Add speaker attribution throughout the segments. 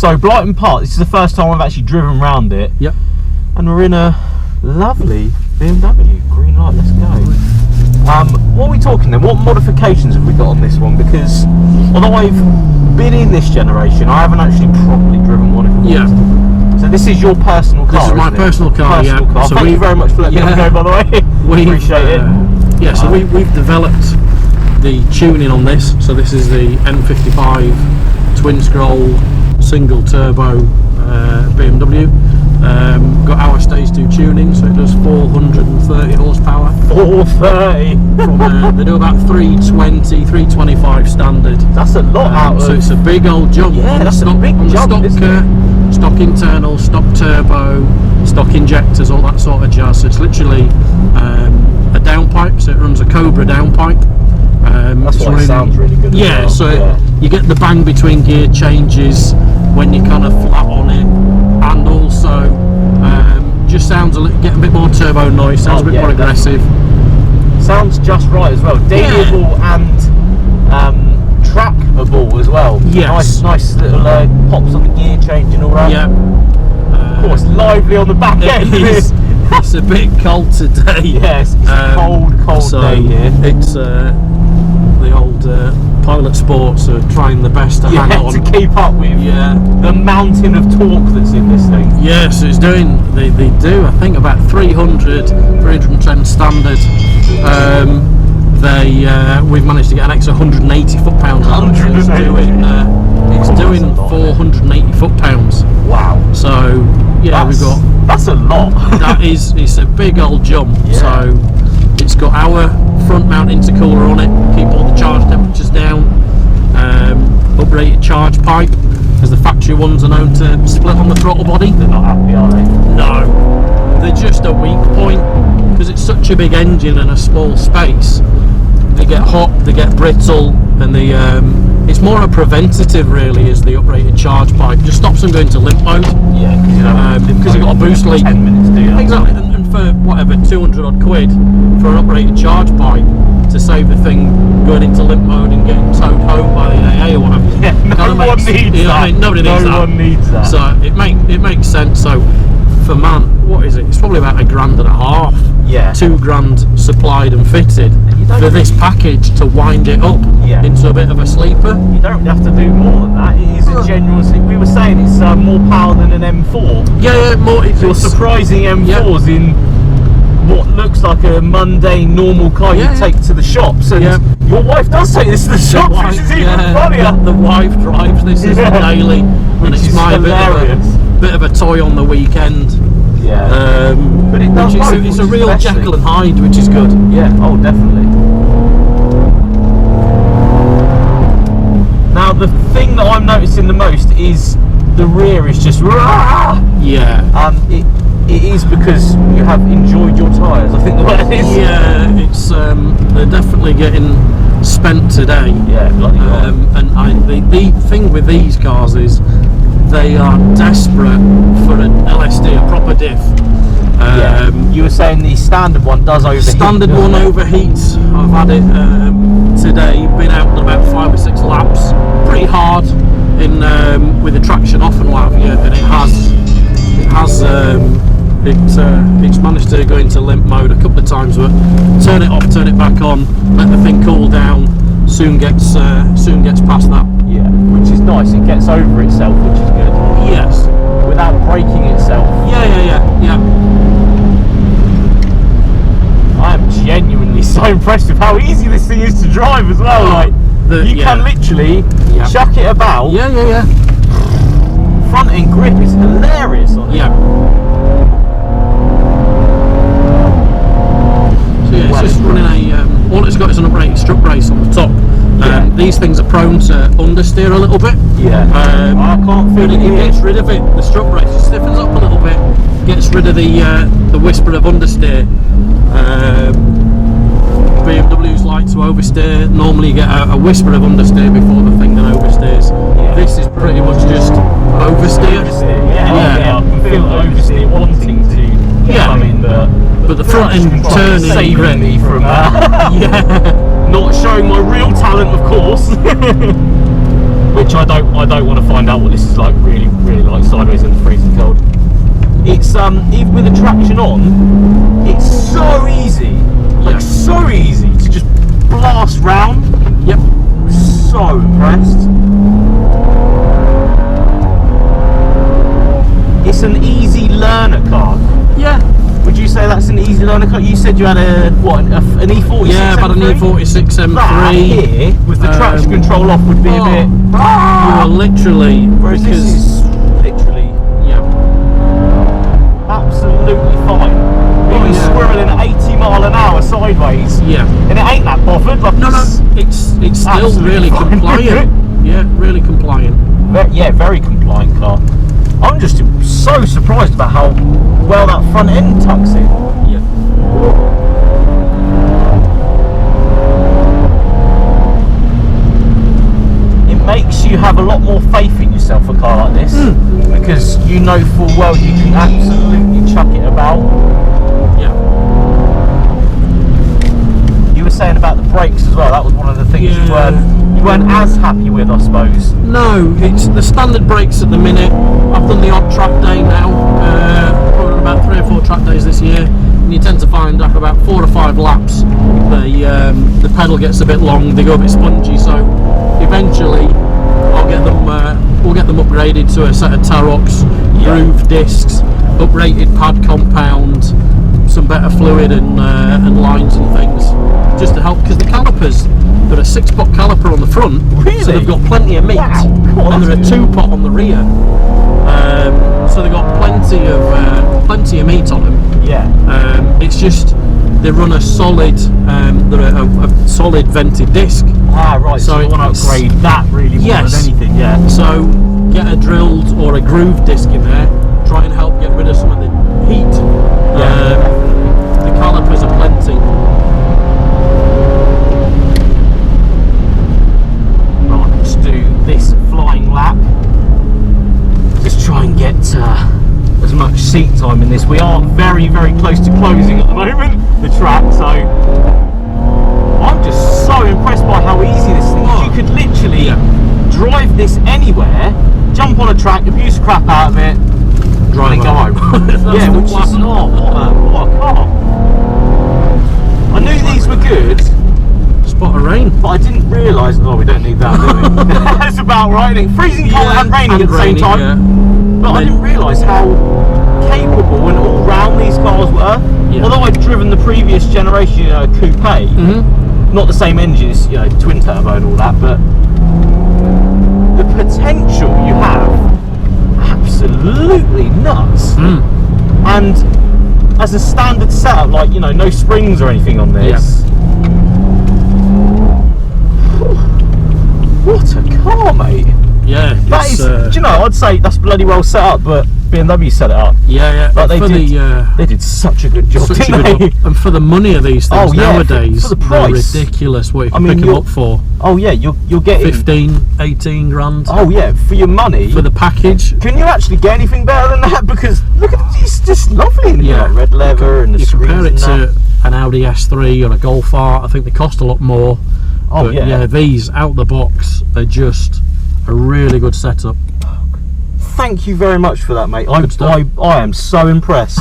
Speaker 1: So Blyton Park, this is the first time I've actually driven around it.
Speaker 2: Yep.
Speaker 1: And we're in a lovely BMW. Green light, let's go. What are we talking then? What modifications have we got on this one? Because although I've been in this generation, I haven't actually properly driven one.
Speaker 2: Yeah.
Speaker 1: So this is your personal car.
Speaker 2: This is my personal car.
Speaker 1: Personal car.
Speaker 2: So
Speaker 1: Thank you very much for letting me go, by the way.
Speaker 2: We
Speaker 1: appreciate it.
Speaker 2: Yeah. So we've developed the tuning on this. So this is the N55 twin scroll single turbo BMW. Got our stage 2 tuning, so it does 430 horsepower.
Speaker 1: 430.
Speaker 2: From they do about 320, 325 standard.
Speaker 1: That's a lot out of.
Speaker 2: So it's a big old jump.
Speaker 1: Yeah, that's a big jump.
Speaker 2: Stock internal, stock turbo, stock injectors, all that sort of jazz. So it's literally a downpipe. So it runs a Cobra downpipe.
Speaker 1: That's why it sounds really good.
Speaker 2: Yeah,
Speaker 1: as well.
Speaker 2: so you get the bang between gear changes when you're kind of flat on it, and also just sounds get a bit more turbo noise, sounds a bit more aggressive.
Speaker 1: Definitely. Sounds just right as well. Dateable and trackable as well.
Speaker 2: Yes.
Speaker 1: Nice little pops on the gear change and all that.
Speaker 2: Yeah.
Speaker 1: Of course, lively on the back end.
Speaker 2: It's a bit cold today.
Speaker 1: Yes, it's a cold day here.
Speaker 2: It's the old Pilot Sports are trying the best to hang on.
Speaker 1: to keep up with the mountain of torque that's in this thing.
Speaker 2: Yes, it's doing, they do, I think, about 310 standard. We've managed to get an extra 180 foot-pounds on it. It's doing 480 foot-pounds.
Speaker 1: Wow.
Speaker 2: So, yeah,
Speaker 1: that's a lot.
Speaker 2: It's a big old jump.
Speaker 1: Yeah.
Speaker 2: So, it's got our front mount intercooler on it, keep all the charge temperatures down. Uprated charge pipe, because the factory ones are known to split on the throttle body.
Speaker 1: They're not happy, are they?
Speaker 2: No, they're just a weak point, because it's such a big engine in a small space. They get hot, they get brittle, and it's more a preventative really, is the uprated charge pipe. Just stops them going to limp mode.
Speaker 1: Yeah,
Speaker 2: because you've got a boost leak.
Speaker 1: 10 minutes, do you?
Speaker 2: Exactly, and for whatever, 200 odd quid for an uprated charge pipe, to save the thing going into limp mode and getting towed home by the AA or whatever.
Speaker 1: Yeah, no one needs that.
Speaker 2: I mean, nobody needs that.
Speaker 1: No one needs that.
Speaker 2: So it makes sense. So for man, what is it? It's probably about $1.50.
Speaker 1: Yeah.
Speaker 2: $2,000 supplied and fitted for this package to wind it up into a bit of a sleeper.
Speaker 1: You don't have to do more than that. It is a genuine sleeper. We were saying it's more power than an M4.
Speaker 2: Yeah, more.
Speaker 1: You're surprising M4s in what looks like a mundane, normal car you take to the shops. And your wife does take this to the shops, which is even funnier.
Speaker 2: The wife drives this daily, and it's my bit of a toy on the weekend.
Speaker 1: Yeah. But it does
Speaker 2: it's a real Jekyll and Hyde, which is good.
Speaker 1: Yeah, oh definitely. Now the thing that I'm noticing the most is the rear is just it is because you have enjoyed your tyres, I think the word is.
Speaker 2: Yeah, it's they're definitely getting spent today.
Speaker 1: Yeah, bloody
Speaker 2: and the thing with these cars is they are desperate for an LSD, a proper diff.
Speaker 1: You were saying the standard one does overheat.
Speaker 2: Standard one overheats. I've had it today, been out on about 5 or 6 laps, pretty hard in with the traction off and what have you, and it's managed to go into limp mode a couple of times, but turn it off, turn it back on, let the thing cool down, soon gets past that.
Speaker 1: Yeah, which is nice. It gets over itself, which is good.
Speaker 2: Yes.
Speaker 1: Without breaking itself.
Speaker 2: Yeah.
Speaker 1: I am genuinely so impressed with how easy this thing is to drive as well. Like you can literally chuck it about.
Speaker 2: Yeah.
Speaker 1: Front end grip is hilarious on it.
Speaker 2: Yeah. So yeah, it's just running all it's got is an uprated strut brace on the top. These things are prone to understeer a little bit.
Speaker 1: Yeah. I can't feel it.
Speaker 2: It gets rid of it. The strut brace just stiffens up a little bit. Gets rid of the whisper of understeer. BMWs like to oversteer. Normally you get a whisper of understeer before the thing then oversteers. Yeah. This is pretty much just oversteer.
Speaker 1: Yeah. I can feel oversteer wanting to come in,
Speaker 2: but the front end turning
Speaker 1: saving me from not showing my real talent, of course. which I don't want to find out what this is like really like sideways in the freezing cold. It's even with the traction on, it's so easy, like so easy to just blast round.
Speaker 2: Yep.
Speaker 1: So impressed. It's an easy learner car.
Speaker 2: Yeah.
Speaker 1: Would you say that's an easy learner car? You said you had an E46
Speaker 2: Yeah, about an E46 M3.
Speaker 1: That here, with the traction control off, would be a bit...
Speaker 2: You are literally...
Speaker 1: Whereas this is literally...
Speaker 2: Yeah.
Speaker 1: Absolutely fine. Even squirreling at 80 mile an hour sideways.
Speaker 2: Yeah.
Speaker 1: And it ain't that bothered. Like,
Speaker 2: No, it's still really
Speaker 1: fine.
Speaker 2: compliant. Yeah, really compliant.
Speaker 1: Yeah, very compliant car. I'm just so surprised about how well that front end tucks in.
Speaker 2: Yeah.
Speaker 1: It makes you have a lot more faith in yourself, a car like this, because you know full well you can absolutely chuck it about.
Speaker 2: Yeah.
Speaker 1: You were saying about the brakes as well. That was one of the things you weren't as happy with, I suppose.
Speaker 2: No, it's the standard brakes at the minute. I've done the odd track day now, probably about 3 or 4 track days this year, and you tend to find after about 4 or 5 laps the pedal gets a bit long, they go a bit spongy, so eventually we'll get them upgraded to a set of Tarox groove discs, uprated pad compound, some better fluid and lines and things, just to help, because the calipers, they're a 6-pot caliper on the front,
Speaker 1: really?
Speaker 2: so they've got plenty of meat, and they're a 2-pot on the rear, so they've got plenty of meat on them.
Speaker 1: Yeah.
Speaker 2: It's just they run a solid, they're a solid vented disc.
Speaker 1: Ah, right. So you want to upgrade that really more than anything, yeah.
Speaker 2: So get a drilled or a groove disc in there. Try and help get rid of some of the heat. The calipers are plenty.
Speaker 1: Right, let's do this flying lap. Just try and get as much seat time in this. We are very, very close to closing at the moment, the track, so I'm just so impressed by how easy this thing is. You could literally drive this anywhere, jump on a track, abuse the crap out of it, drive and go home. Yeah, which is what a car. I knew these were good.
Speaker 2: Spot of rain.
Speaker 1: But I didn't realise, we don't need that, do we? That's about right, isn't it? Freezing cold and raining at the same time.
Speaker 2: Yeah.
Speaker 1: But I didn't realise how capable and all round these cars were.
Speaker 2: Yeah.
Speaker 1: Although I'd driven the previous generation coupe, not the same engines, twin turbo and all that, but the potential you have, absolutely nuts. And as a standard setup, like no springs or anything on this. What a car, mate!
Speaker 2: Yeah,
Speaker 1: that is. Do you know? I'd say that's bloody well set up, but BMW set it up.
Speaker 2: Yeah.
Speaker 1: Like they did such a good job, didn't they?
Speaker 2: And for the money of these things nowadays,
Speaker 1: for the price,
Speaker 2: they're ridiculous. What you can pick them up for?
Speaker 1: Oh yeah, you're getting
Speaker 2: 15, 18 grand.
Speaker 1: Oh yeah, for your money.
Speaker 2: For the package.
Speaker 1: Can you actually get anything better than that? Because look at it, it's just lovely in like red leather and the screens.
Speaker 2: Compare it to an Audi S3 or a Golf R. I think they cost a lot more.
Speaker 1: Oh
Speaker 2: but yeah, these out the box are just a really good setup.
Speaker 1: Thank you very much for that, mate. I am so impressed.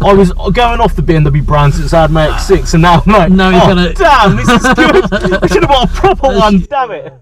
Speaker 1: I was going off the BMW brand since I had my X6, and now I'm like,
Speaker 2: no,
Speaker 1: damn, this is good. I should have bought a proper one, damn it.